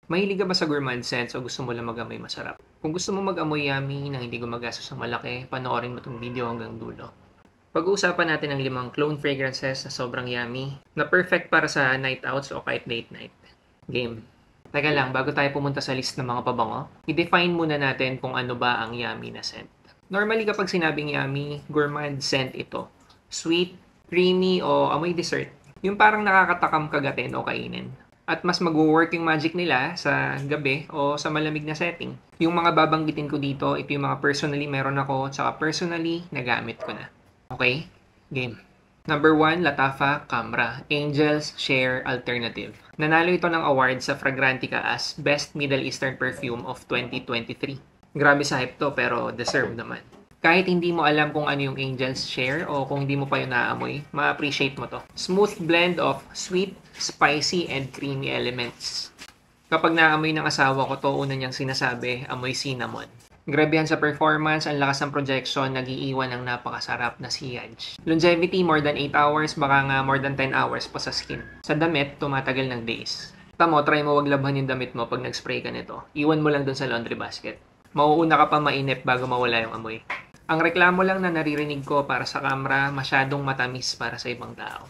Mahilig ka ba sa gourmand scents o gusto mo lang mag-amoy masarap? Kung gusto mo mag-amoy yummy nang hindi gumagastos ng malaki, panoorin mo tong video hanggang dulo. Pag-uusapan natin ang 5 clone fragrances na sobrang yummy, na perfect para sa night outs o kahit date night. Game. Teka lang, bago tayo pumunta sa list ng mga pabango, i-define muna natin kung ano ba ang yummy na scent. Normally kapag sinabing yummy, gourmand scent ito. Sweet, creamy o amoy dessert. Yung parang nakakatakam kagatin o kainin. At mas mag-work yung magic nila sa gabi o sa malamig na setting. Yung mga babanggitin ko dito, ito yung mga personally meron ako, tsaka personally nagamit ko na. Okay? Game. Number 1, Lattafa Camra, Angel's Share Alternative. Nanalo ito ng award sa Fragrantica as Best Middle Eastern Perfume of 2023. Grabe sa hype to pero deserve naman. Kahit hindi mo alam kung ano yung Angel's Share o kung hindi mo pa yun naamoy, ma-appreciate mo to. Smooth blend of sweet, spicy, and creamy elements. Kapag naamoy ng asawa ko to, una niyang sinasabi, amoy cinnamon. Grabe yan sa performance, ang lakas ng projection, nag-iiwan ng napakasarap na sillage. Longevity, more than 8 hours, baka nga more than 10 hours pa sa skin. Sa damit, tumatagal ng days. Tamo, try mo wag labhan yung damit mo pag nag-spray ka nito. Iwan mo lang dun sa laundry basket. Mauuna ka pa mainip bago mawala yung amoy. Ang reklamo lang na naririnig ko para sa Camra, masyadong matamis para sa ibang tao.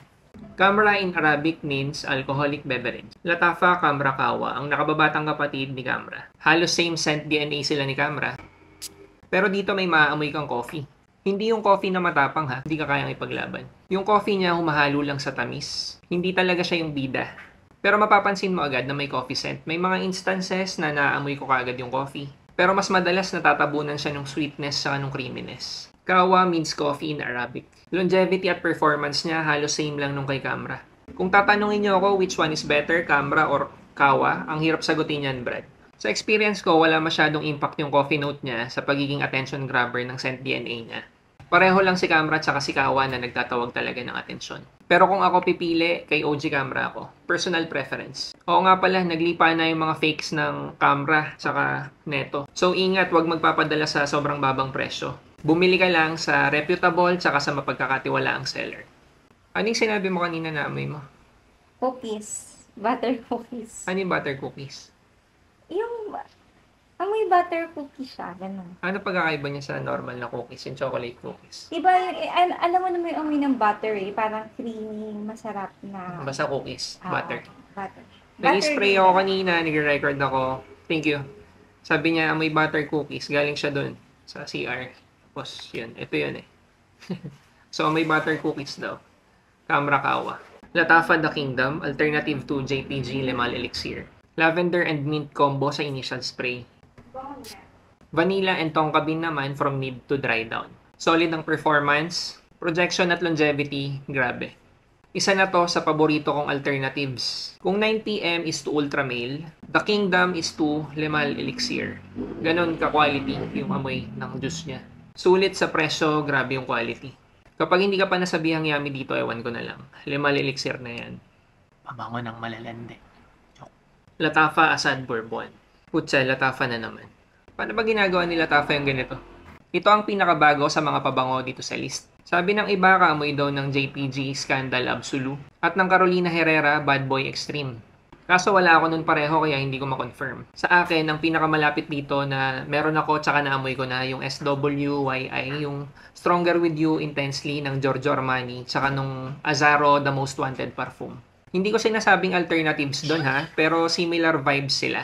Camra in Arabic means alcoholic beverage. Lattafa Camra Kawa, ang nakababatang kapatid ni Camra. Halos same scent DNA sila ni Camra. Pero dito may maaamoy kang coffee. Hindi yung coffee na matapang ha, hindi ka kayang ipaglaban. Yung coffee niya humahalo lang sa tamis. Hindi talaga siya yung bida. Pero mapapansin mo agad na may coffee scent. May mga instances na naamoy ko kaagad yung coffee. Pero mas madalas natatabunan siya ng sweetness sa ng creaminess. Kawa means coffee in Arabic. Longevity at performance niya halos same lang nung kay Camra. Kung tatanungin niyo ako which one is better, Camra or Kawa, ang hirap sagutin yan, Brad. Sa experience ko, wala masyadong impact yung coffee note niya sa pagiging attention grabber ng scent DNA niya. Pareho lang si Camra at saka si Kawa na nagtatawag talaga ng atensyon. Pero kung ako pipili, kay OG Camra ako. Personal preference. Oo nga pala, naglipa na yung mga fakes ng Camra saka Neto. So ingat, wag magpapadala sa sobrang babang presyo. Bumili ka lang sa reputable tsaka sa mapagkakatiwalaang seller. Ano yung sinabi mo kanina na amoy mo? Cookies. Butter cookies. Ano yung butter cookies? Yung, amoy butter cookie siya, ganun. Ano pagkakaiba niya sa normal na cookies, yung chocolate cookies? Diba, alam mo naman yung amoy ng butter eh, parang creamy, masarap na... Basta cookies, butter. Butter. Nag-spray ako kanina, nag-record ako. Thank you. Sabi niya, amoy butter cookies. Galing siya dun sa CR. Tapos, yun. Ito yun eh. So, amoy butter cookies daw. Camra Kawa. Lattafa The Kingdom, alternative to JPG Lemal Elixir. Lavender and mint combo sa initial spray. Vanilla and tonka bean naman from mid to dry down. Solid ang performance, projection at longevity, grabe. Isa na to sa paborito kong alternatives. Kung 9pm is to Ultra Male, The Kingdom is to Lemal Elixir. Ganon ka-quality yung amoy ng juice niya. Sulit sa presyo, grabe yung quality. Kapag hindi ka pa nasabihang yummy dito, ewan ko na lang. Lemal Elixir na yan. Pabango ng malalande. Lattafa Assad Bourbon. Putsa, Lattafa na naman. Paano ba ginagawa ni Lattafa yung ganito? Ito ang pinakabago sa mga pabango dito sa list. Sabi ng iba, kaamoy daw ng JPG Scandal Absolute at ng Carolina Herrera Bad Boy Extreme. Kaso wala ako nun pareho kaya hindi ko ma-confirm. Sa akin, ang pinakamalapit dito na meron ako tsaka naamoy ko na yung SWYI, yung Stronger With You Intensely ng Giorgio Armani tsaka nung Azzaro The Most Wanted Parfum. Hindi ko sinasabing alternatives doon ha, pero similar vibes sila.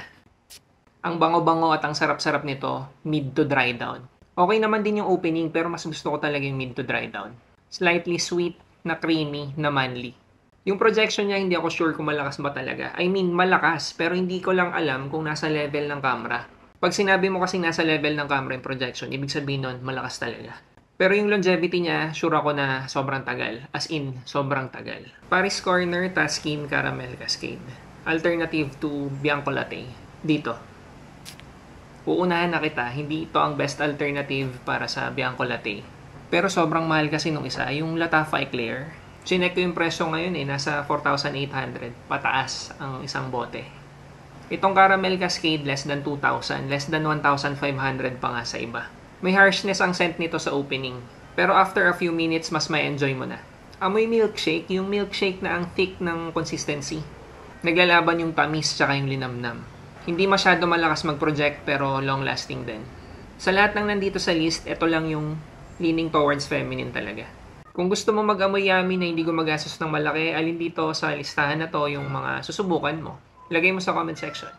Ang bango-bango at ang sarap-sarap nito, mid to dry down. Okay naman din yung opening pero mas gusto ko talaga yung mid to dry down. Slightly sweet, na creamy, na manly. Yung projection niya hindi ako sure kung malakas ba talaga. I mean, malakas pero hindi ko lang alam kung nasa level ng camera. Pag sinabi mo kasi nasa level ng camera yung projection, ibig sabihin nun, malakas talaga. Pero yung longevity niya, sure ako na sobrang tagal. As in, sobrang tagal. Paris Corner Taskin Caramel Cascade. Alternative to Bianco Latte. Dito. Uunahan na kita, hindi ito ang best alternative para sa Bianco Latte. Pero sobrang mahal kasi nung isa, yung Lattafa Eclair. Chinek ko yung presyo ngayon eh, nasa 4,800. Pataas ang isang bote. Itong Caramel Cascade, less than 2,000. Less than 1,500 pa nga sa iba. May harshness ang scent nito sa opening. Pero after a few minutes, mas may enjoy mo na. Amoy milkshake, yung milkshake na ang thick ng consistency. Naglalaban yung tamis tsaka yung linamnam. Hindi masyado malakas mag-project pero long-lasting din. Sa lahat ng nandito sa list, ito lang yung leaning towards feminine talaga. Kung gusto mo mag-amoy yummy na hindi gumagastos ng malaki, alin dito sa listahan na to yung mga susubukan mo. Ilagay mo sa comment section.